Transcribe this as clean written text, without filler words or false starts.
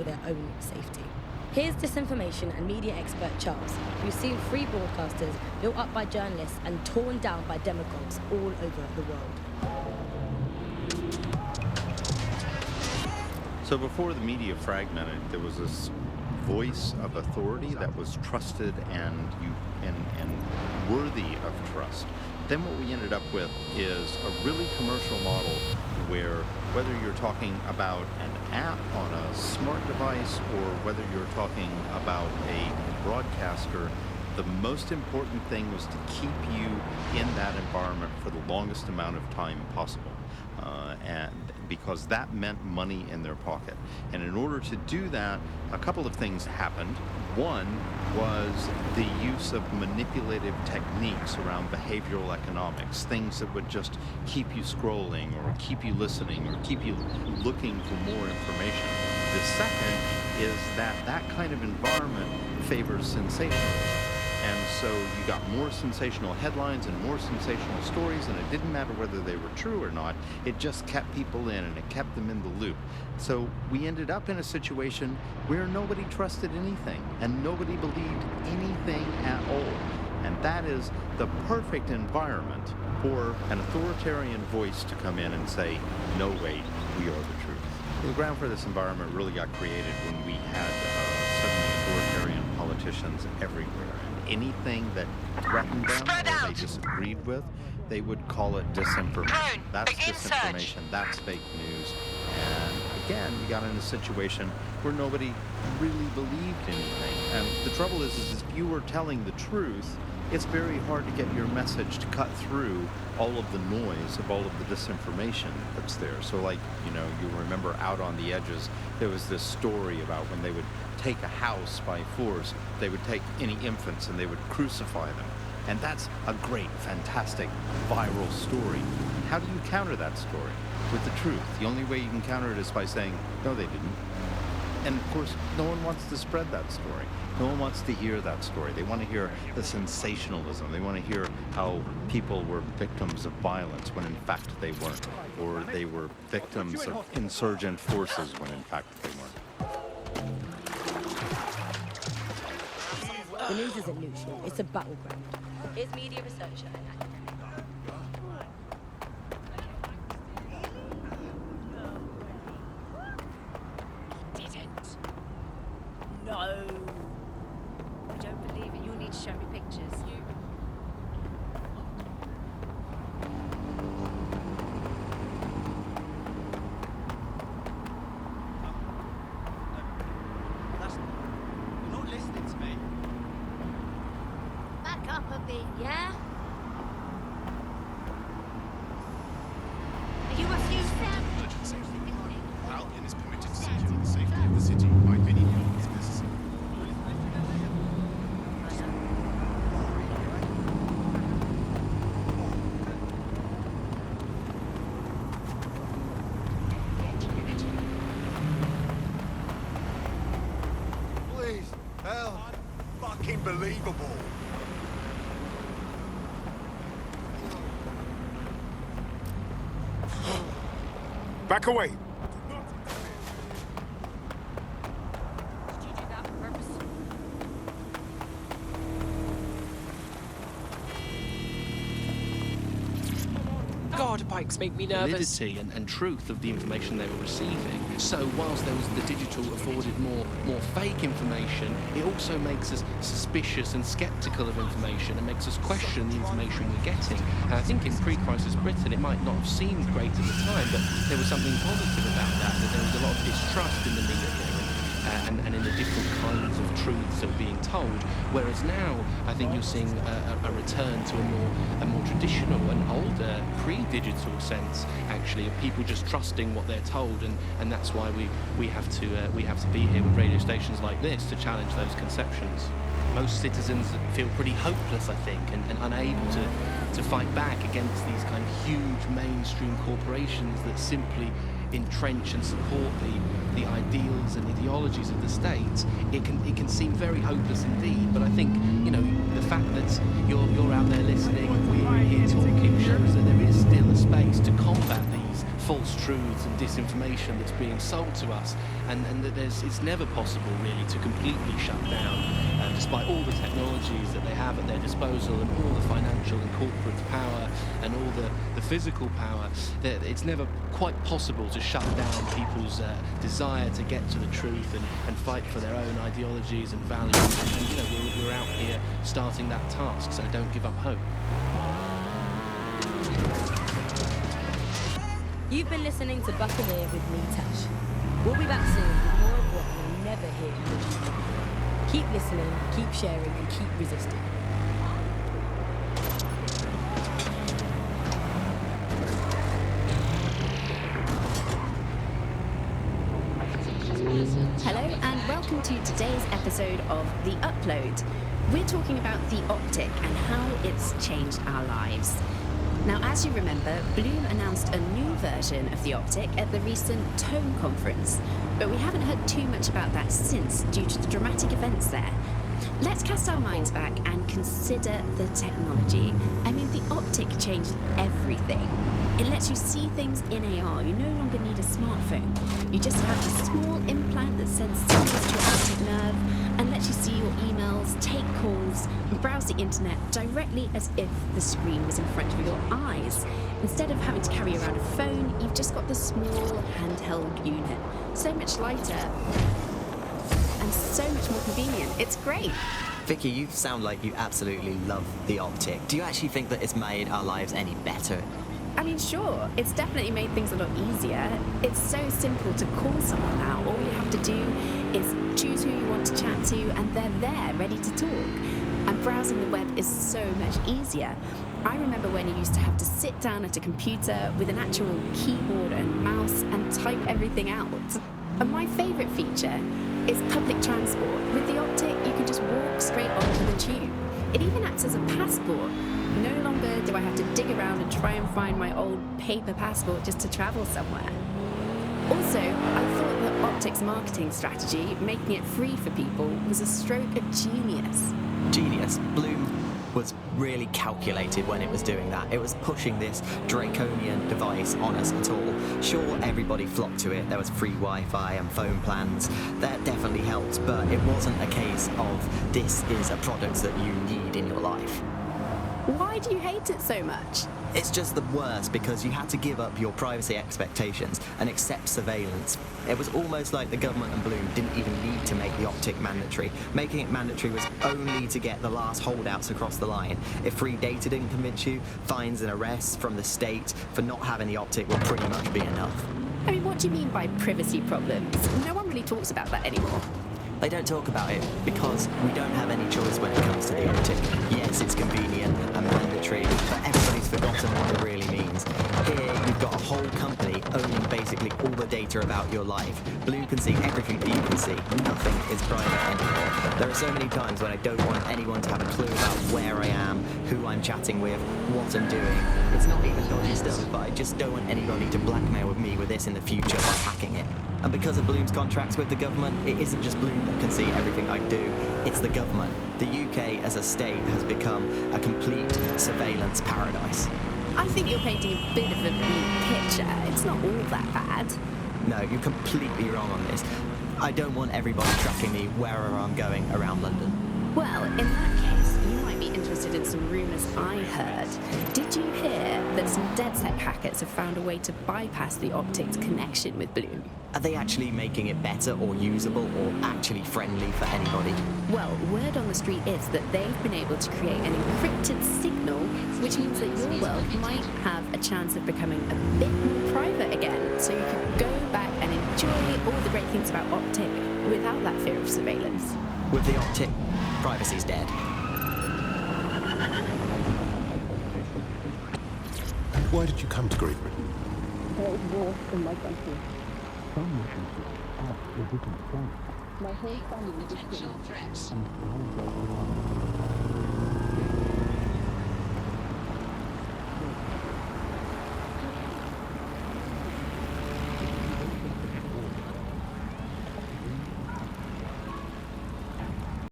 for their own safety. Here's disinformation and media expert Charles, who's seen free broadcasters built up by journalists and torn down by demagogues all over the world. So before the media fragmented, there was this voice of authority that was trusted and worthy of trust. Then what we ended up with is a really commercial model where whether you're talking about an app on a smart device or whether you're talking about a broadcaster, the most important thing was to keep you in that environment for the longest amount of time possible. And because that meant money in their pocket. And in order to do that, a couple of things happened. One was the use of manipulative techniques around behavioral economics, things that would just keep you scrolling or keep you listening or keep you looking for more information. The second is that kind of environment favors sensationalism. And so you got more sensational headlines and more sensational stories, and it didn't matter whether they were true or not. It just kept people in, and it kept them in the loop. So we ended up in a situation where nobody trusted anything, and nobody believed anything at all. And that is the perfect environment for an authoritarian voice to come in and say, no, wait, we are the truth. The ground for this environment really got created when we had suddenly authoritarian politicians everywhere. Anything that threatened them or they disagreed with, they would call it disinformation. That's disinformation, that's fake news. And again, we got in a situation where nobody really believed anything. And the trouble is if you were telling the truth, it's very hard to get your message to cut through all of the noise of all of the disinformation that's there. So like, you remember Out on the Edges, there was this story about when they would take a house by force, they would take any infants and they would crucify them. And that's a great, fantastic, viral story. How do you counter that story? With the truth. The only way you can counter it is by saying, no, they didn't. And of course, no one wants to spread that story. No one wants to hear that story. They want to hear the sensationalism. They want to hear how people were victims of violence when in fact they weren't. Or they were victims of insurgent forces when in fact they weren't. The news isn't neutral, it's a battleground. Here's media researcher and academic. Didn't. No. I don't believe it. You'll need to show me pictures. You're not listening to me. Back up a bit, yeah? Are you refused them? Albion is permitted to secure the safety of the city by any means necessary. Please, help. Fucking believable. Back away! Did you do that on purpose? God, bikes make me nervous. Validity and truth of the information they were receiving. So whilst there was the digital afforded more fake information, it also makes us suspicious and sceptical of information and makes us question the information we're getting. And I think in pre-crisis Britain, it might not have seemed great at the time, but there was something positive about that there was a lot of distrust in the media. And in the different kinds of truths that were being told, whereas now I think you're seeing a return to a more traditional and older pre-digital sense, actually, of people just trusting what they're told, and that's why we have to be here with radio stations like this to challenge those conceptions. Most citizens feel pretty hopeless, I think, and unable to fight back against these kind of huge mainstream corporations that simply entrench and support the ideals and ideologies of the state. It can seem very hopeless indeed, but I think, the fact that you're out there listening, we're here talking, shows that there is still a space to combat these false truths and disinformation that's being sold to us, and that it's never possible really to completely shut down, despite all the technologies that they have at their disposal and all the financial and corporate power and all the physical power. It's never quite possible to shut down people's desire to get to the truth and fight for their own ideologies and values. And you know, we're out here starting that task, so don't give up hope. You've been listening to Buccaneer with me, Tash. We'll be back soon with more of what you'll never hear in the media. Keep listening, keep sharing, and keep resisting. Hello and welcome to today's episode of The Upload. We're talking about the optic and how it's changed our lives. Now, as you remember, Bloom announced a new version of the optic at the recent Tone conference, but we haven't heard too much about that since due to the dramatic events there. Let's cast our minds back and consider the technology. I mean, the optic changed everything. It lets you see things in AR. You no longer need a smartphone. You just have a small implant that sends signals to your optic nerve and lets you see your emails, take calls, and browse the internet directly as if the screen was in front of your eyes. Instead of having to carry around a phone, you've just got this small handheld unit. So much lighter and so much more convenient. It's great. Vicky, you sound like you absolutely love the optic. Do you actually think that it's made our lives any better? I mean, sure, it's definitely made things a lot easier. It's so simple to call someone now. All you have to do is choose who you want to chat to and they're there, ready to talk. And browsing the web is so much easier. I remember when you used to have to sit down at a computer with an actual keyboard and mouse and type everything out. And my favourite feature is public transport. With the optic, you can just walk straight onto the tube. It even acts as a passport. No longer do I have to dig around and try and find my old paper passport just to travel somewhere. Also, I thought that Optic's marketing strategy, making it free for people, was a stroke of genius. Genius. Bloom was really calculated when it was doing that. It was pushing this draconian device on us at all. Sure, everybody flocked to it. There was free Wi-Fi and phone plans. That definitely helped, but it wasn't a case of this is a product that you need in your life. Why do you hate it so much? It's just the worst because you had to give up your privacy expectations and accept surveillance. It was almost like the government and Bloom didn't even need to make the optic mandatory. Making it mandatory was only to get the last holdouts across the line. If free data didn't convince you, fines and arrests from the state for not having the optic will pretty much be enough. I mean, what do you mean by privacy problems? No one really talks about that anymore. They don't talk about it because we don't have any choice when it comes to the optic. Yes, it's convenient and mandatory, but everybody's forgotten what it really means. Here, you've got a whole company owning basically all the data about your life. Bloom can see everything that you can see. Nothing is private anymore. There are so many times when I don't want anyone to have a clue about where I am, who I'm chatting with, what I'm doing. It's not even dodgy stuff, but I just don't want anybody to blackmail with me with this in the future by hacking it. And because of Bloom's contracts with the government, it isn't just Bloom that can see everything I do, it's the government. The UK as a state has become a complete surveillance paradise. I think you're painting a bit of a bleak picture. It's not all that bad. No, you're completely wrong on this. I don't want everybody tracking me wherever I'm going around London. Well, in that case, you might be interested in some rumours I heard. Did you hear that some DedSec hackers have found a way to bypass the optic's connection with Bloom? Are they actually making it better or usable or actually friendly for anybody? Well, word on the street is that they've been able to create an encrypted signal, which means that your world might have a chance of becoming a bit more private again, so you can go back and enjoy all the great things about Optic without that fear of surveillance. With the optic, privacy's dead. Why did you come to Great Britain? There is war in my country. My whole family is killed.